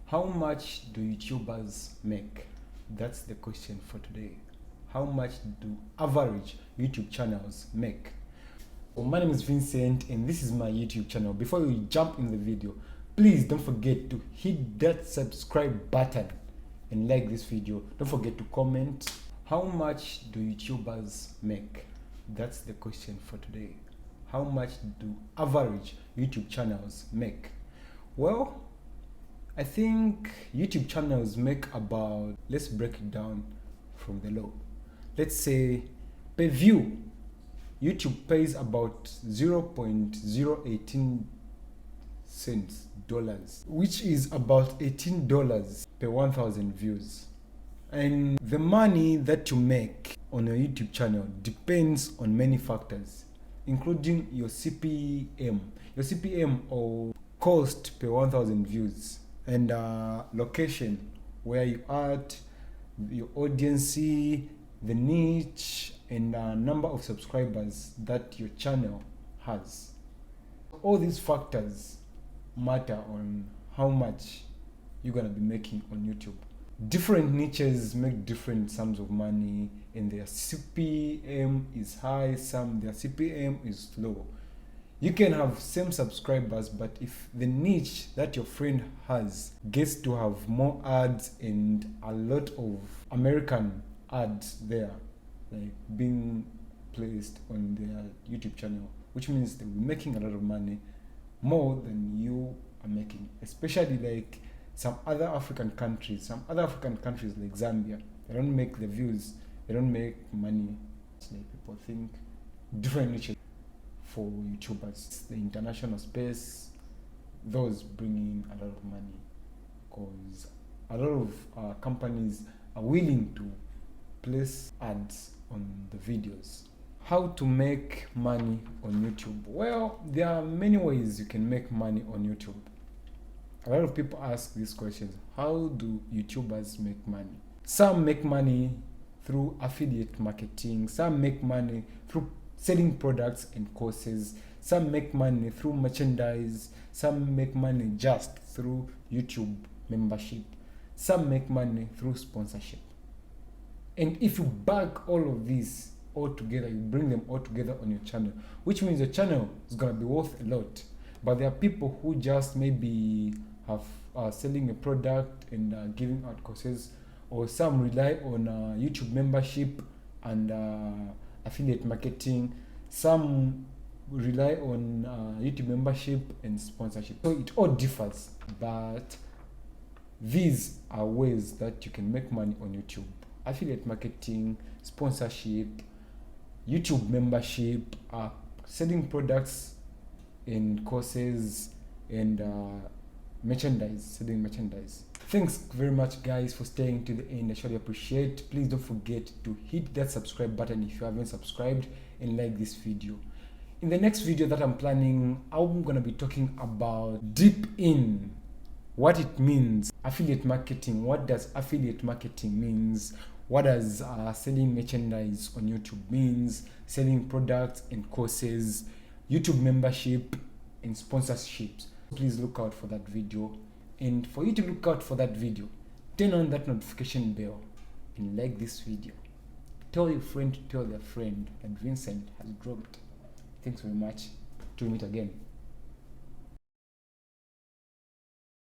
How much do YouTubers make? That's the question for today. How much do average YouTube channels make? Well, my name is Vincent and this is my YouTube channel. Before we jump in the video, please don't forget to hit that subscribe button and like this video. Don't forget to comment. How much do YouTubers make? That's the question for today. How much do average YouTube channels make? Well, I think YouTube channels make about, let's break it down from the low. Let's say per view, YouTube pays about 0.018 cents dollars, which is about $18 per 1,000 views. And the money that you make on your YouTube channel depends on many factors, including your CPM. Your CPM or cost per 1,000 views, and location, where you at, your audience, the niche, and number of subscribers that your channel has. All these factors matter on how much you're gonna be making on YouTube. Different niches make different sums of money, and their CPM is high, their CPM is low. You can have same subscribers, but if the niche that your friend has gets to have more ads and a lot of American ads there, like being placed on their YouTube channel, which means they'll be making a lot of money, more than you are making. Especially like some other African countries like Zambia, they don't make the views, they don't make money. Like people think different niches. For YouTubers, the international space, those bring in a lot of money, because a lot of companies are willing to place ads on the videos. How to make money on YouTube? Well, there are many ways you can make money on YouTube. A lot of people ask these questions. How do YouTubers make money? Some make money through affiliate marketing, some make money through selling products and courses, some make money through merchandise, some make money just through YouTube membership, some make money through sponsorship. And if you bag all of these all together, you bring them all together on your channel, which means your channel is going to be worth a lot. But there are people who just maybe have selling a product and giving out courses, or some rely on YouTube membership and affiliate marketing, some rely on YouTube membership and sponsorship. So it all differs, but these are ways that you can make money on YouTube: affiliate marketing, sponsorship, YouTube membership, selling products and courses, and selling merchandise. Thanks very much guys for staying to the end. I surely appreciate. Please don't forget to hit that subscribe button if you haven't subscribed, and like this video. In the next video that I'm planning, I'm gonna be talking about deep in what it means, affiliate marketing. What does affiliate marketing means? What does selling merchandise on YouTube means? Selling products and courses, YouTube membership and sponsorships. Please look out for that video. And for you to look out for that video, turn on that notification bell and like this video. Tell your friend to tell their friend that Vincent has dropped. Thanks very much. Till we meet again.